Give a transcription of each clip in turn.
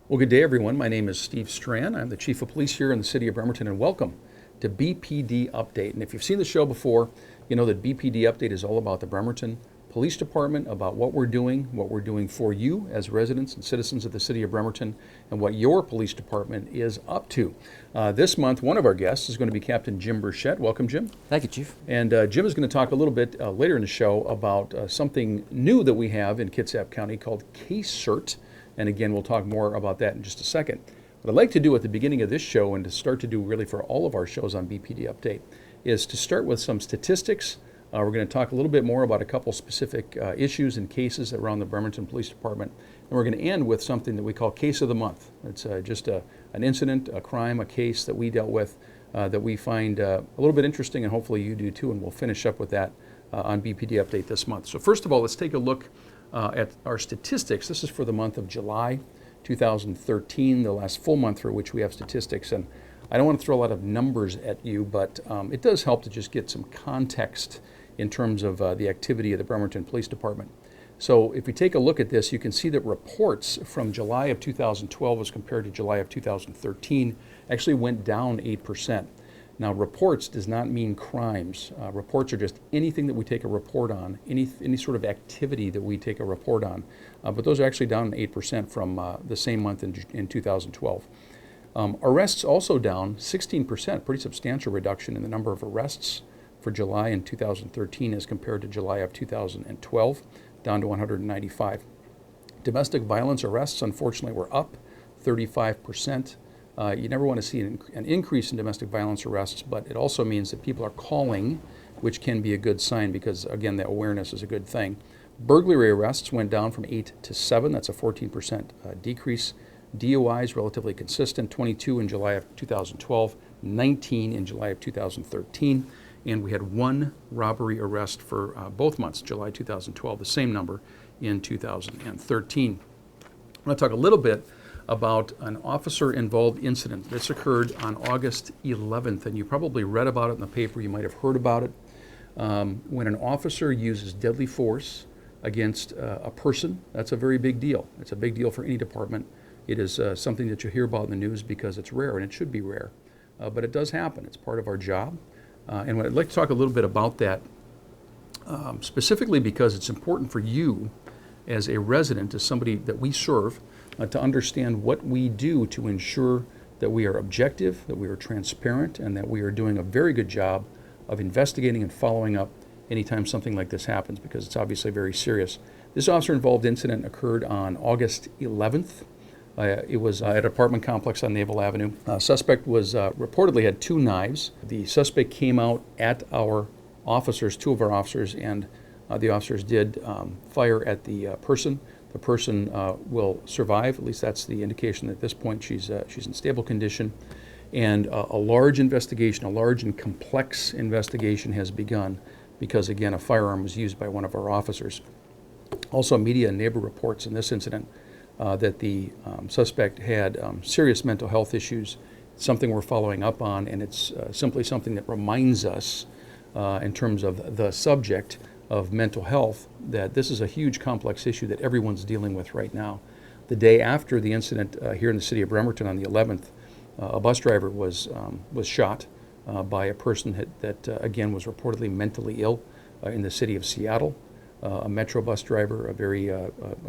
Well, good day, everyone. My name is Steve Strand. I'm the Chief of Police here in the city of Bremerton, and welcome to BPD Update. And if you've seen the show before, you know that BPD Update is all about the Bremerton Police Department, about what we're doing for you as residents and citizens of the city of Bremerton, and what your police department is up to. This month, one of our guests is going to be Captain Jim Burchett. Welcome, Jim. Thank you, Chief. And Jim is going to talk a little bit later in the show about something new that we have in Kitsap County called KCIRT. And again, we'll talk more about that in just a second. What I'd like to do at the beginning of this show, and to start to do really for all of our shows on BPD Update, is to start with some statistics. We're going to talk a little bit more about a couple specific issues and cases around the Bremerton Police Department. And we're going to end with something that we call Case of the Month. It's just an incident, a crime, a case that we dealt with that we find a little bit interesting, and hopefully you do too. And we'll finish up with that on BPD Update this month. So first of all, let's take a look at our statistics. This is for the month of July 2013, the last full month for which we have statistics. And I don't want to throw a lot of numbers at you, but it does help to just get some context in terms of the activity of the Bremerton Police Department. So if we take a look at this, you can see that reports from July of 2012 as compared to July of 2013 actually went down 8%. Now, reports does not mean crimes. Reports are just anything that we take a report on, any sort of activity that we take a report on. But those are actually down 8% from the same month in 2012. Arrests also down 16%, pretty substantial reduction in the number of arrests for July in 2013 as compared to July of 2012, down to 195. Domestic violence arrests, unfortunately, were up 35%. You never want to see an increase in domestic violence arrests, but it also means that people are calling, which can be a good sign because, again, the awareness is a good thing. Burglary arrests went down from 8 to 7. That's a 14% decrease. DUIs relatively consistent, 22 in July of 2012, 19 in July of 2013. And we had one robbery arrest for both months, July 2012, the same number in 2013. I want to talk a little bit about an officer-involved incident. This occurred on August 11th, and you probably read about it in the paper. You might have heard about it. When an officer uses deadly force against a person, that's a very big deal. It's a big deal for any department. It is something that you hear about in the news because it's rare, and it should be rare. But it does happen. It's part of our job. And I'd like to talk a little bit about that, specifically because it's important for you as a resident, as somebody that we serve, to understand what we do to ensure that we are objective, that we are transparent, and that we are doing a very good job of investigating and following up anytime something like this happens, because it's obviously very serious. This officer-involved incident occurred on August 11th. It was at an apartment complex on Naval Avenue. Suspect was reportedly had 2 knives. The suspect came out at our officers, 2 of our officers, and the officers did fire at the person. The person will survive. At least that's the indication at this point. She's in stable condition. And a large investigation, a large and complex investigation has begun because, again, a firearm was used by one of our officers. Also, media and neighbor reports in this incident that the suspect had serious mental health issues. It's something we're following up on, and it's simply something that reminds us in terms of the subject of mental health, that this is a huge complex issue that everyone's dealing with right now. The day after the incident here in the city of Bremerton on the 11th, a bus driver was shot by a person that again was reportedly mentally ill in the city of Seattle. A Metro bus driver, a very,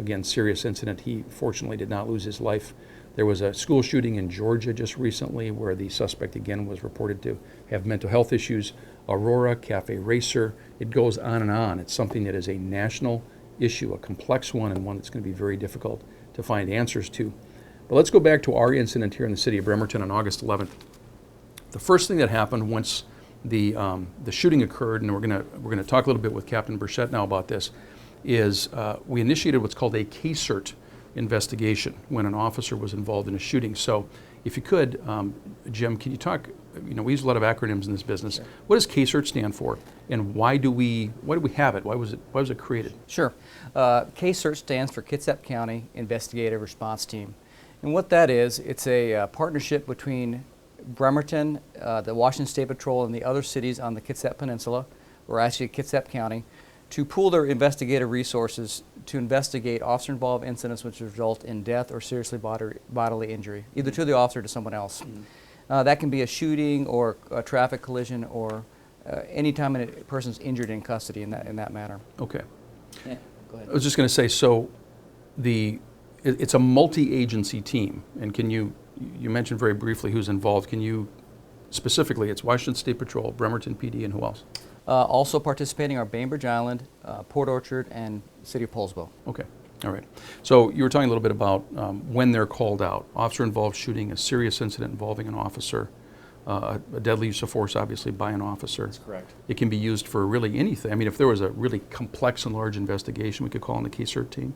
again, serious incident. He fortunately did not lose his life. There was a school shooting in Georgia just recently where the suspect, again, was reported to have mental health issues. Aurora, Cafe Racer, it goes on and on. It's something that is a national issue, a complex one, and one that's going to be very difficult to find answers to. But let's go back to our incident here in the city of Bremerton on August 11th. The first thing that happened once the shooting occurred, and we're going to talk a little bit with Captain Burchett now about this, is we initiated what's called a KCIRT investigation when an officer was involved in a shooting. So if you could, Jim, can you talk, we use a lot of acronyms in this business. Sure. What does KCIRT stand for, and why do we have it? Why was it created? Sure. KCIRT stands for Kitsap County Investigative Response Team. And what that is, it's a partnership between Bremerton, the Washington State Patrol, and the other cities on the Kitsap Peninsula, or actually Kitsap County, to pool their investigative resources to investigate officer-involved incidents which result in death or seriously bodily injury, either to the officer or to someone else. That can be a shooting or a traffic collision or any time a person's injured in custody in that manner. Okay. Yeah, go ahead. I was just going to say, so it's a multi-agency team, and you mentioned very briefly who's involved. Can you specifically, it's Washington State Patrol, Bremerton PD, and who else? Also participating are Bainbridge Island, Port Orchard, and City of Poulsbo. Okay, all right. So you were talking a little bit about when they're called out. Officer-involved shooting, a serious incident involving an officer, a deadly use of force, obviously, by an officer. That's correct. It can be used for really anything. I mean, if there was a really complex and large investigation, we could call in the KCIRT team.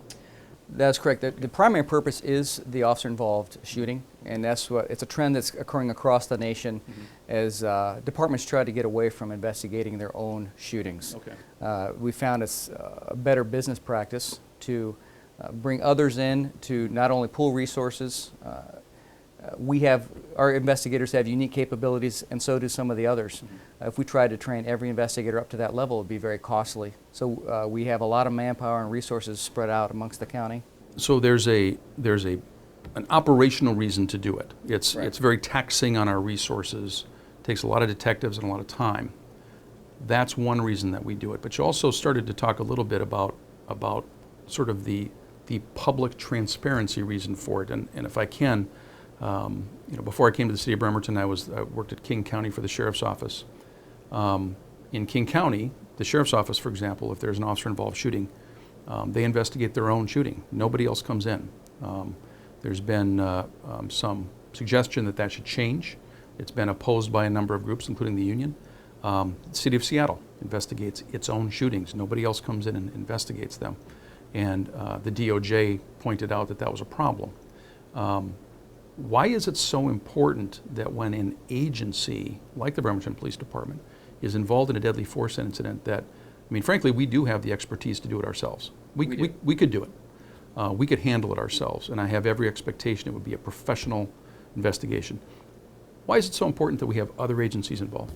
That's correct. The primary purpose is the officer-involved shooting, and it's a trend that's occurring across the nation as departments try to get away from investigating their own shootings. Okay. We found it's a better business practice to bring others in to not only pool resources. Our investigators have unique capabilities, and so do some of the others. If we tried to train every investigator up to that level, it would be very costly. So we have a lot of manpower and resources spread out amongst the county. So there's an operational reason to do it. It's Right. it's very taxing on our resources. Takes a lot of detectives and a lot of time. That's one reason that we do it. But you also started to talk a little bit about sort of the public transparency reason for it. And if I can, before I came to the city of Bremerton, I worked at King County for the sheriff's office. In King County, the sheriff's office, for example, if there's an officer-involved shooting, they investigate their own shooting. Nobody else comes in. There's been some suggestion that should change. It's been opposed by a number of groups, including the union. The city of Seattle investigates its own shootings. Nobody else comes in and investigates them. And the DOJ pointed out that was a problem. Why is it so important that when an agency like the Bremerton Police Department is involved in a deadly force incident that, I mean, frankly, we do have the expertise to do it ourselves. We could do it. We could handle it ourselves, and I have every expectation it would be a professional investigation. Why is it so important that we have other agencies involved?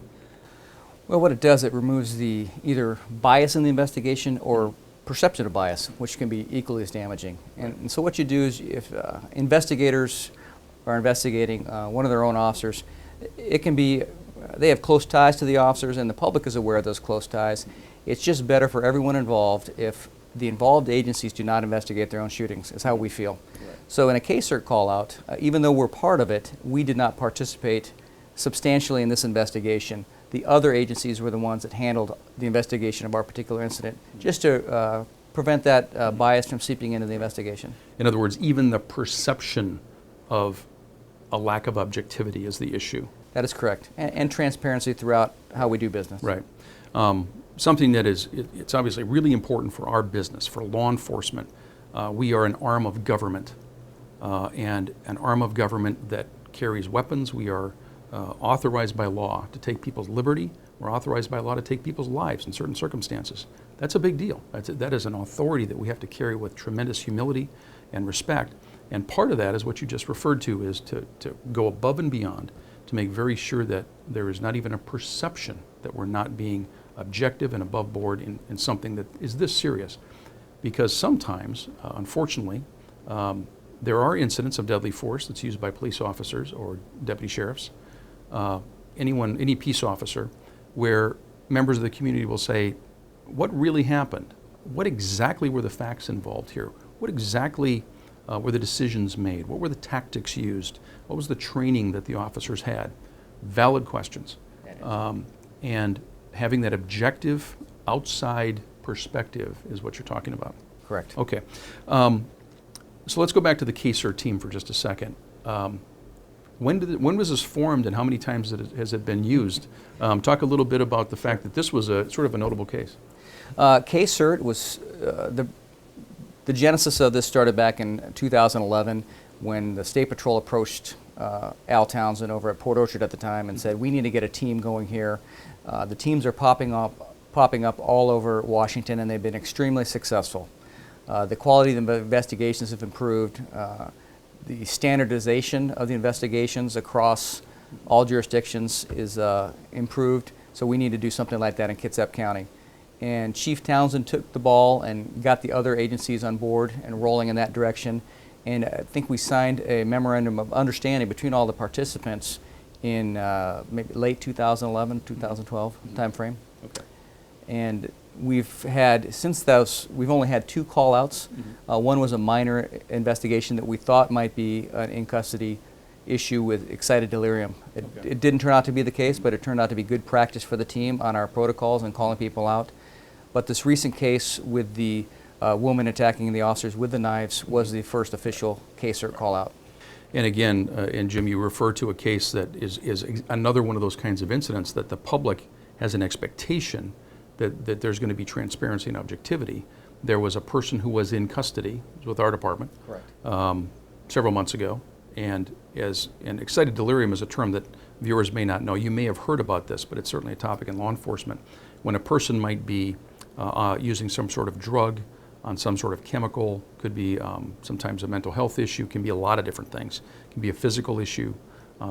Well, what it does, it removes the either bias in the investigation or perception of bias, which can be equally as damaging. And so what you do is if investigators are investigating one of their own officers, it can be, they have close ties to the officers and the public is aware of those close ties. It's just better for everyone involved if the involved agencies do not investigate their own shootings, is how we feel. Right. So in a KCIRT call out, even though we're part of it, we did not participate substantially in this investigation. The other agencies were the ones that handled the investigation of our particular incident, just to prevent that bias from seeping into the investigation. In other words, even the perception of a lack of objectivity is the issue. That is correct, and transparency throughout how we do business. Right. Something that it's obviously really important for our business, for law enforcement. We are an arm of government, and an arm of government that carries weapons. We are authorized by law to take people's liberty. We're authorized by law to take people's lives in certain circumstances. That's a big deal. That is an authority that we have to carry with tremendous humility and respect. And part of that is what you just referred to, is to go above and beyond to make very sure that there is not even a perception that we're not being objective and above board in something that is this serious. Because sometimes, unfortunately, there are incidents of deadly force that's used by police officers or deputy sheriffs, any peace officer, where members of the community will say, what really happened? What exactly were the facts involved here? What exactly were the decisions made? What were the tactics used? What was the training that the officers had? Valid questions. And having that objective, outside perspective is what you're talking about. Correct. Okay. So let's go back to the KCIRT team for just a second. When was this formed and how many times has it been used? Talk a little bit about the fact that this was a sort of a notable case. KCIRT was, the genesis of this started back in 2011 when the State Patrol approached Al Townsend over at Port Orchard at the time and said, we need to get a team going here. The teams are popping up all over Washington, and they've been extremely successful. The quality of the investigations have improved. The standardization of the investigations across all jurisdictions is improved, so we need to do something like that in Kitsap County. And Chief Townsend took the ball and got the other agencies on board and rolling in that direction. And I think we signed a memorandum of understanding between all the participants in maybe late 2011, 2012 timeframe. Okay. And we've had, since those, we've only had 2 call-outs. One was a minor investigation that we thought might be an in-custody issue with excited delirium. It didn't turn out to be the case, but it turned out to be good practice for the team on our protocols and calling people out. But this recent case with the woman attacking the officers with the knives was the first official KCIRT call-out. And again, and Jim, you refer to a case that is another one of those kinds of incidents that the public has an expectation that there's going to be transparency and objectivity. There was a person who was in custody with our department several months ago, and excited delirium is a term that viewers may not know. You may have heard about this, but it's certainly a topic in law enforcement. When a person might be using some sort of drug, on some sort of chemical, could be sometimes a mental health issue, can be a lot of different things. It can be a physical issue.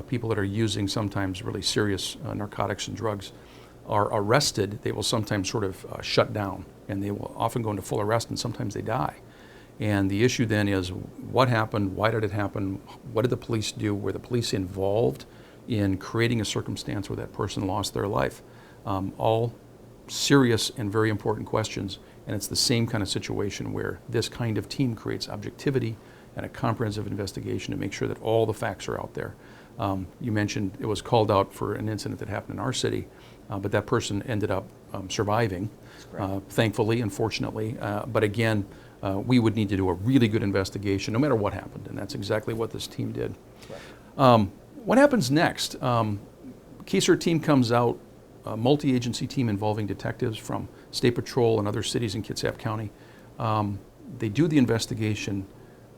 People that are using sometimes really serious narcotics and drugs are arrested. They will sometimes sort of shut down, and they will often go into full arrest, and sometimes they die. And the issue then is, what happened? Why did it happen? What did the police do? Were the police involved in creating a circumstance where that person lost their life? All serious and very important questions, and it's the same kind of situation where this kind of team creates objectivity and a comprehensive investigation to make sure that all the facts are out there. You mentioned it was called out for an incident that happened in our city, but that person ended up surviving, thankfully, unfortunately. But again, we would need to do a really good investigation no matter what happened, and that's exactly what this team did. What happens next? KCIRT team comes out, a multi-agency team involving detectives from State Patrol and other cities in Kitsap County. They do the investigation.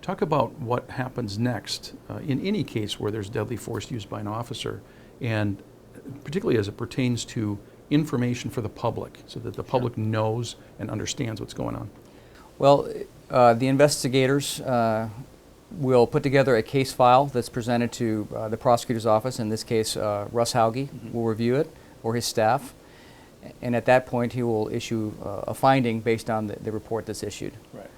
Talk about what happens next in any case where there's deadly force used by an officer, and particularly as it pertains to information for the public, so that the public knows and understands what's going on. Well, the investigators will put together a case file that's presented to the prosecutor's office. In this case, Russ Hauge will review it, or his staff, and at that point he will issue a finding based on the report that's issued. Right.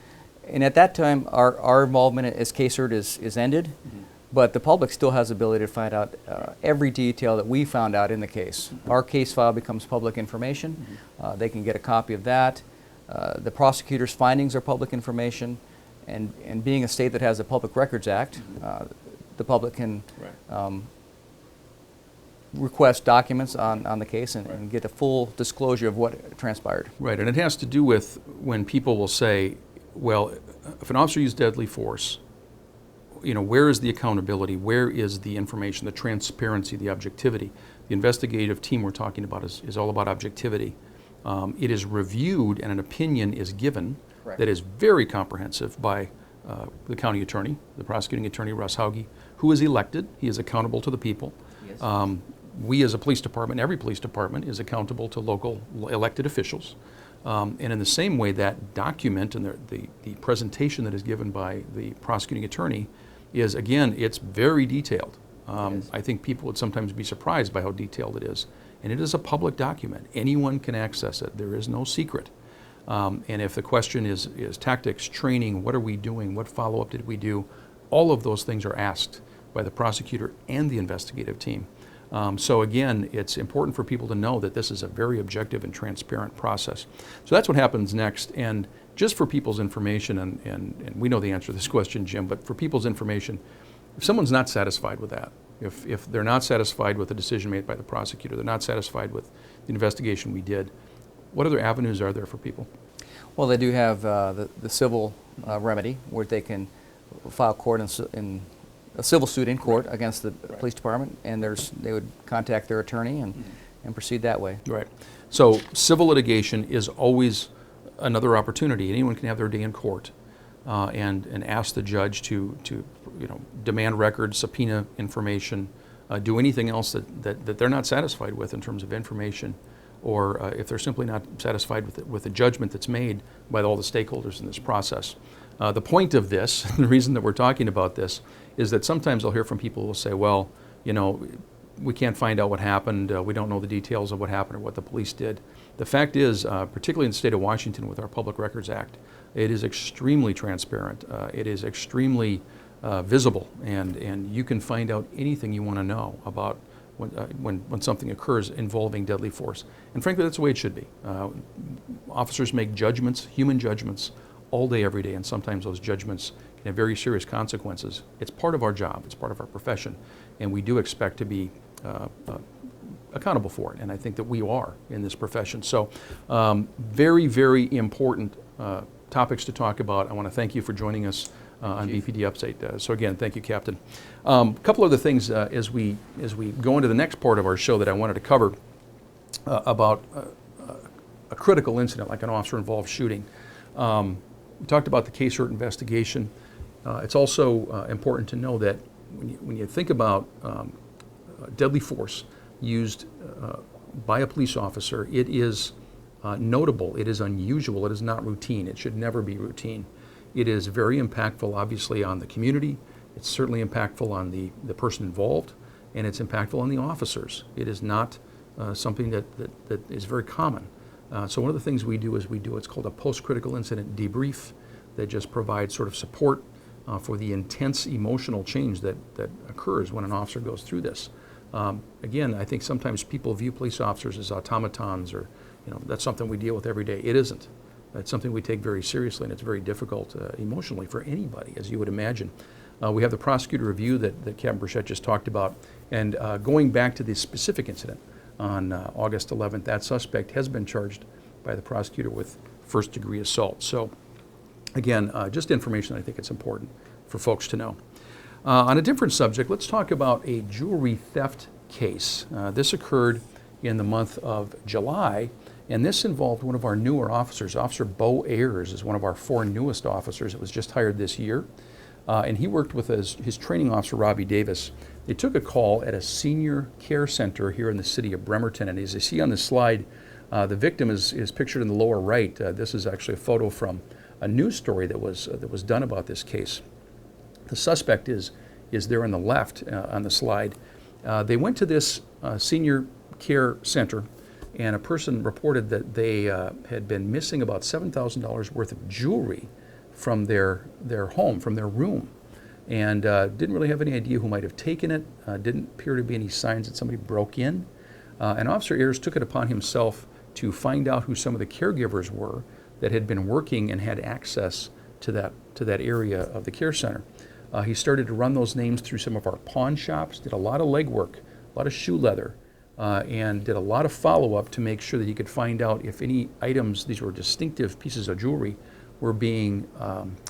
And at that time, our involvement as KCIRT is ended, but the public still has the ability to find out every detail that we found out in the case. Our case file becomes public information. They can get a copy of that. The prosecutor's findings are public information, and being a state that has a Public Records Act, the public can request documents on the case and get a full disclosure of what transpired. Right, and it has to do with when people will say, well, if an officer used deadly force, you know, where is the accountability? Where is the information, the transparency, the objectivity? The investigative team we're talking about is all about objectivity. It is reviewed and an opinion is given that is very comprehensive by the county attorney, the prosecuting attorney, Russ Hauge, who is elected. He is accountable to the people. Yes. We as a police department, every police department is accountable to local elected officials. And in the same way, that document and the presentation that is given by the prosecuting attorney is, again, it's very detailed. I think people would sometimes be surprised by how detailed it is. And it is a public document. Anyone can access it. There is no secret. And if the question is tactics, training, what are we doing, what follow-up did we do, all of those things are asked by the prosecutor and the investigative team. So again, it's important for people to know that this is a very objective and transparent process. So that's what happens next. And just for people's information, and we know the answer to this question, Jim, but for people's information, if someone's not satisfied with that, if they're not satisfied with the decision made by the prosecutor, they're not satisfied with the investigation we did, what other avenues are there for people? Well, they do have the civil remedy, where they can file court in a civil suit in court against the police department, and they would contact their attorney and proceed that way. Right. So civil litigation is always another opportunity. Anyone can have their day in court and ask the judge to demand records, subpoena information, do anything else that they're not satisfied with in terms of information, or if they're simply not satisfied with the judgment that's made by all the stakeholders in this process. The point of this, and the reason that we're talking about this, is that sometimes I'll hear from people who will say, well, you know, we can't find out what happened, we don't know the details of what happened or what the police did. The fact is, particularly in the state of Washington with our Public Records Act, it is extremely transparent. It is extremely visible, and you can find out anything you want to know about when something occurs involving deadly force. And frankly, that's the way it should be. Officers make judgments, human judgments, all day, every day, and sometimes those judgments can have very serious consequences. It's part of our job, it's part of our profession, and we do expect to be accountable for it, and I think that we are in this profession. So very, very important topics to talk about. I want to thank you for joining us on BPD Update. So again, thank you, Captain. A couple other things as we go into the next part of our show that I wanted to cover about a critical incident like an officer-involved shooting. We talked about the KCIRT investigation. It's also important to know that when you think about deadly force used by a police officer, it is notable, it is unusual, it is not routine. It should never be routine. It is very impactful, obviously, on the community. It's certainly impactful on the person involved, and it's impactful on the officers. It is not something that is very common. So one of the things we do is what's called a post-critical incident debrief that just provides sort of support for the intense emotional change that occurs when an officer goes through this. Again, I think sometimes people view police officers as automatons, or that's something we deal with every day. It isn't. It's something we take very seriously, and it's very difficult emotionally for anybody, as you would imagine. We have the prosecutor review that Captain Burchett just talked about, and going back to the specific incident on August 11th, that suspect has been charged by the prosecutor with first-degree assault. So again, just information I think it's important for folks to know. On a different subject, let's talk about a jewelry theft case. This occurred in the month of July, and this involved one of our newer officers. Officer Bo Ayers is one of our 4 newest officers that was just hired this year, and he worked with his training officer, Robbie Davis. They took a call at a senior care center here in the city of Bremerton, and as you see on this slide, the victim is pictured in the lower right. This is actually a photo from a news story that was done about this case. The suspect is there on the left on the slide. They went to this senior care center, and a person reported that they had been missing about $7,000 worth of jewelry from their home, from their room, and didn't really have any idea who might have taken it. Didn't appear to be any signs that somebody broke in. And Officer Ayers took it upon himself to find out who some of the caregivers were that had been working and had access to that area of the care center. He started to run those names through some of our pawn shops, did a lot of legwork, a lot of shoe leather, and did a lot of follow-up to make sure that he could find out if any items, these were distinctive pieces of jewelry, were being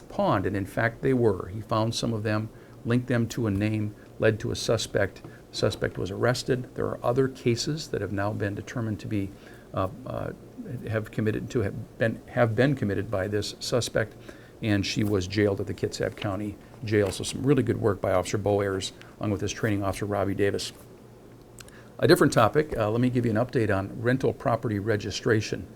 pawned, and in fact they were. He found some of them, linked them to a name, led to a suspect. The suspect was arrested. There are other cases that have now been determined to be have been committed by this suspect, and she was jailed at the Kitsap County Jail. So some really good work by Officer Bo Ayers, along with his training officer, Robbie Davis. A different topic, let me give you an update on rental property registration.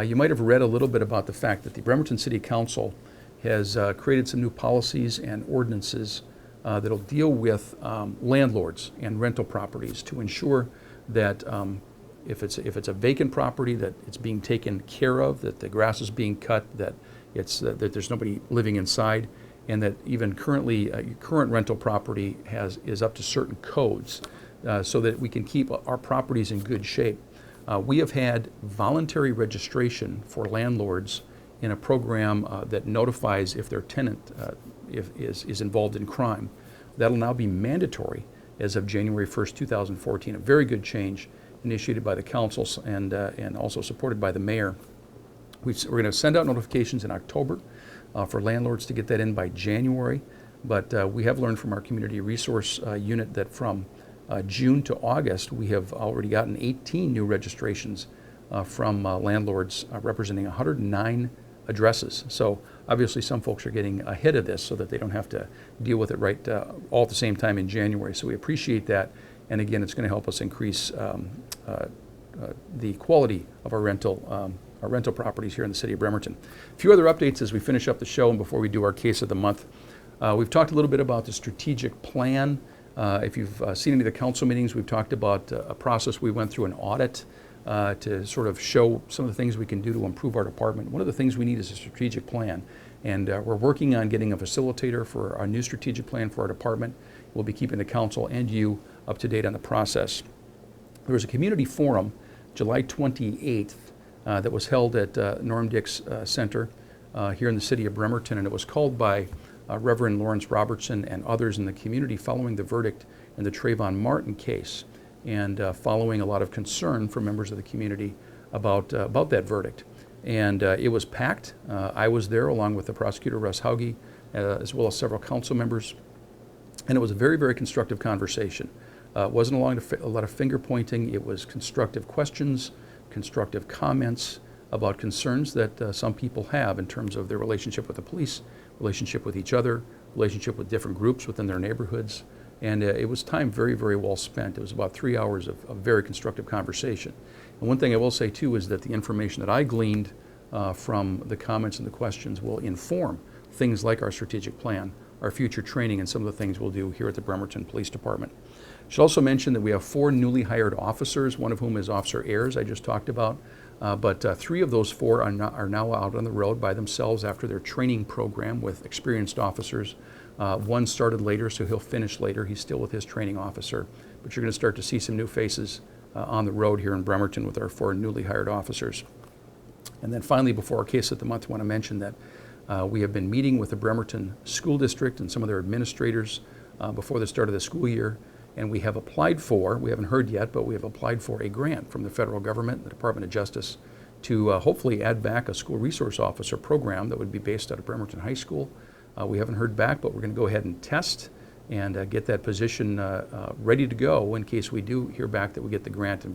You might have read a little bit about the fact that the Bremerton City Council has created some new policies and ordinances that'll deal with landlords and rental properties to ensure that if it's a vacant property, that it's being taken care of, that the grass is being cut, that that there's nobody living inside, and that even current rental property is up to certain codes, so that we can keep our properties in good shape. We have had voluntary registration for landlords in a program that notifies if their tenant is involved in crime. That'll now be mandatory as of January 1st, 2014. A very good change initiated by the councils and also supported by the mayor. We're going to send out notifications in October for landlords to get that in by January, but we have learned from our community resource unit that from June to August, we have already gotten 18 new registrations from landlords representing 109 addresses. So obviously some folks are getting ahead of this so that they don't have to deal with it right all at the same time in January. So we appreciate that. And again, it's going to help us increase the quality of our rental properties here in the city of Bremerton. A few other updates as we finish up the show and before we do our case of the month. We've talked a little bit about the strategic plan. If you've seen any of the council meetings, we've talked about a process we went through, an audit to sort of show some of the things we can do to improve our department. One of the things we need is a strategic plan. And we're working on getting a facilitator for our new strategic plan for our department. We'll be keeping the council and you up to date on the process. There was a community forum July 28th that was held at Norm Dix Center here in the city of Bremerton, and it was called by Reverend Lawrence Robertson and others in the community following the verdict in the Trayvon Martin case, and following a lot of concern from members of the community about that verdict. And it was packed. I was there along with the prosecutor, Russ Hauge, as well as several council members. And it was a very, very constructive conversation. It wasn't a lot of finger pointing. It was constructive questions, constructive comments about concerns that some people have in terms of their relationship with the police, relationship with each other, relationship with different groups within their neighborhoods. And it was time very, very well spent. It was about 3 hours of very constructive conversation. And one thing I will say too is that the information that I gleaned from the comments and the questions will inform things like our strategic plan, our future training, and some of the things we'll do here at the Bremerton Police Department. I should also mention that we have 4 newly hired officers, one of whom is Officer Ayers, I just talked about. But 3 of those 4 are now out on the road by themselves after their training program with experienced officers. One started later, so he'll finish later. He's still with his training officer. But you're going to start to see some new faces on the road here in Bremerton with our 4 newly hired officers. And then finally, before our case of the month, I want to mention that we have been meeting with the Bremerton School District and some of their administrators before the start of the school year. And we have applied for, we haven't heard yet, but we have applied for a grant from the federal government, the Department of Justice, to hopefully add back a school resource officer program that would be based out of Bremerton High School. We haven't heard back, but we're going to go ahead and test and get that position ready to go in case we do hear back that we get the grant, and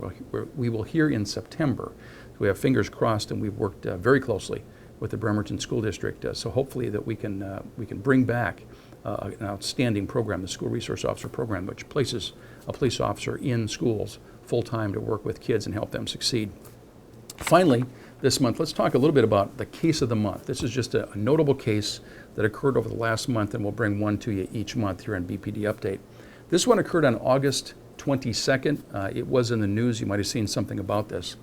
we will hear in September. So we have fingers crossed, and we've worked very closely with the Bremerton School District, so hopefully that we can bring back an outstanding program, the School Resource Officer Program, which places a police officer in schools full-time to work with kids and help them succeed. Finally, this month, let's talk a little bit about the case of the month. This is just a notable case that occurred over the last month, and we'll bring one to you each month here on BPD Update. This one occurred on August 22nd. It was in the news. You might have seen something about this.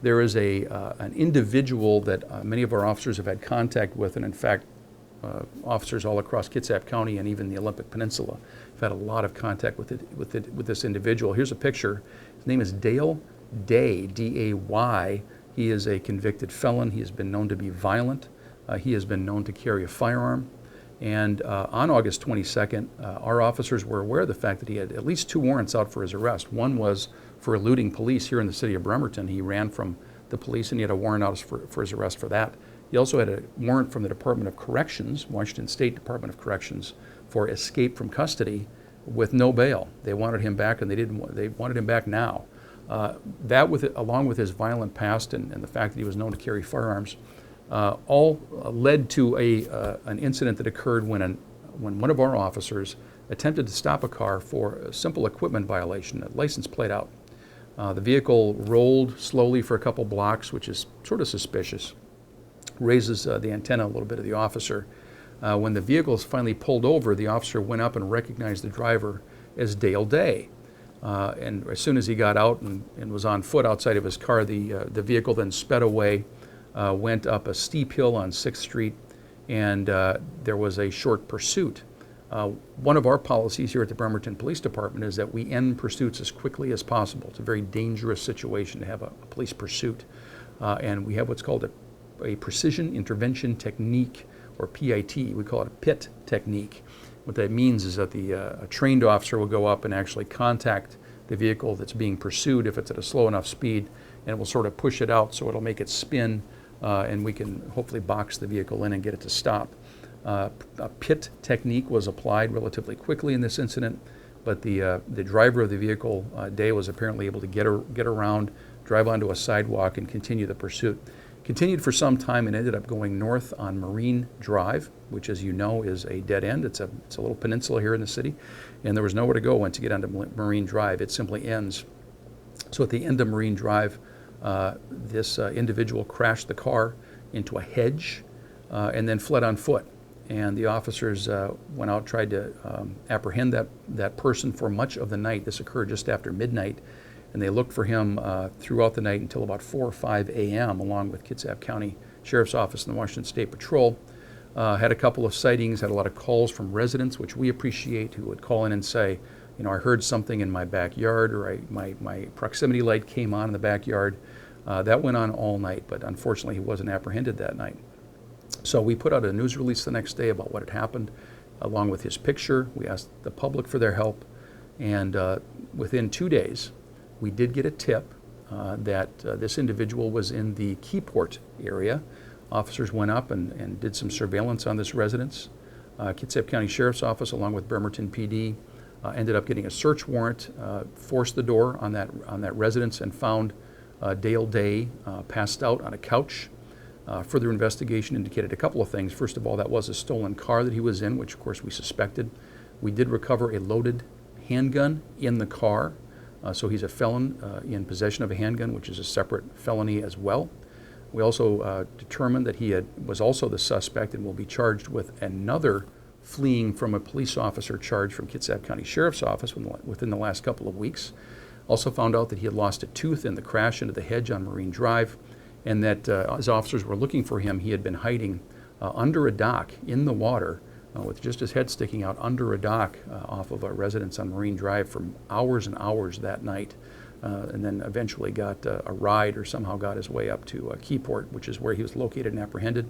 There is an individual that many of our officers have had contact with, and in fact, officers all across Kitsap County and even the Olympic Peninsula have had a lot of contact with this individual. Here's a picture. His name is Dale Day, D-A-Y. He is a convicted felon. He has been known to be violent. He has been known to carry a firearm. And on August 22nd, our officers were aware of the fact that he had at least 2 warrants out for his arrest. One was for eluding police here in the city of Bremerton. He ran from the police, and he had a warrant out for his arrest for that. He also had a warrant from the Department of Corrections, Washington State Department of Corrections, for escape from custody with no bail. They wanted him back, and they wanted him back now. Along with his violent past and the fact that he was known to carry firearms, all led to an incident that occurred when one of our officers attempted to stop a car for a simple equipment violation, a license plate out. The vehicle rolled slowly for a couple blocks, which is sort of suspicious. Raises the antenna a little bit of the officer. When the vehicle is finally pulled over, the officer went up and recognized the driver as Dale Day. And as soon as he got out and was on foot outside of his car, the vehicle then sped away, went up a steep hill on 6th Street, and there was a short pursuit. One of our policies here at the Bremerton Police Department is that we end pursuits as quickly as possible. It's a very dangerous situation to have a police pursuit. And we have what's called a precision intervention technique, or PIT. We call it a PIT technique. What that means is that a trained officer will go up and actually contact the vehicle that's being pursued if it's at a slow enough speed, and it will sort of push it out so it'll make it spin, and we can hopefully box the vehicle in and get it to stop. A PIT technique was applied relatively quickly in this incident, but the driver of the vehicle, Day, was apparently able to get around, drive onto a sidewalk, and continue the pursuit. Continued for some time and ended up going north on Marine Drive, which, as you know, is a dead end. It's a little peninsula here in the city, and there was nowhere to go once you get onto Marine Drive. It simply ends. So at the end of Marine Drive, this individual crashed the car into a hedge and then fled on foot. And the officers went out, tried to apprehend that person for much of the night. This occurred just after midnight. and they looked for him throughout the night until about 4 or 5 a.m. along with Kitsap County Sheriff's Office and the Washington State Patrol. Had a couple of sightings, had a lot of calls from residents, which we appreciate, who would call in and say, you know, I heard something in my backyard, or my proximity light came on in the backyard. That went on all night, but unfortunately he wasn't apprehended that night. So we put out a news release the next day about what had happened, along with his picture. We asked the public for their help, and within 2 days, we did get a tip that this individual was in the Keyport area. Officers went up and did some surveillance on this residence. Kitsap County Sheriff's Office, along with Bremerton PD, ended up getting a search warrant, forced the door on that residence, and found Dale Day passed out on a couch. Further investigation indicated a couple of things. First of all, that was a stolen car that he was in, which of course we suspected. We did recover a loaded handgun in the car, so he's a felon in possession of a handgun, which is a separate felony as well. We also determined that he was also the suspect and will be charged with another fleeing from a police officer charge from Kitsap County Sheriff's Office within the last couple of weeks. Also found out that he had lost a tooth in the crash into the hedge on Marine Drive, and that as officers were looking for him, he had been hiding under a dock in the water with just his head sticking out under a dock off of a residence on Marine Drive for hours and hours that night. And then eventually got a ride, or somehow got his way up to Keyport, which is where he was located and apprehended.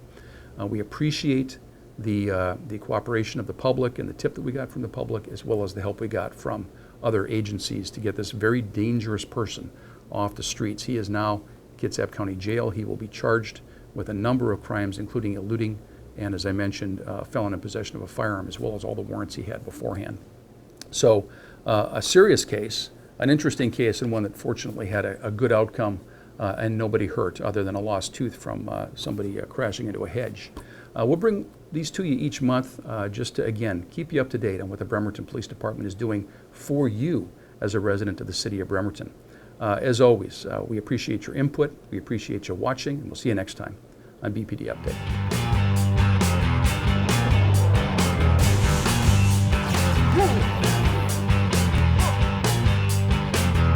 We appreciate the cooperation of the public and the tip that we got from the public, as well as the help we got from other agencies to get this very dangerous person off the streets. He is now Kitsap County Jail. He will be charged with a number of crimes, including eluding and, as I mentioned, felon in possession of a firearm, as well as all the warrants he had beforehand. So a serious case, an interesting case, and one that fortunately had a good outcome and nobody hurt other than a lost tooth from somebody crashing into a hedge. We'll bring these to you each month just to, again, keep you up to date on what the Bremerton Police Department is doing for you as a resident of the city of Bremerton. As always, we appreciate your input, we appreciate you watching, and we'll see you next time on BPD Update.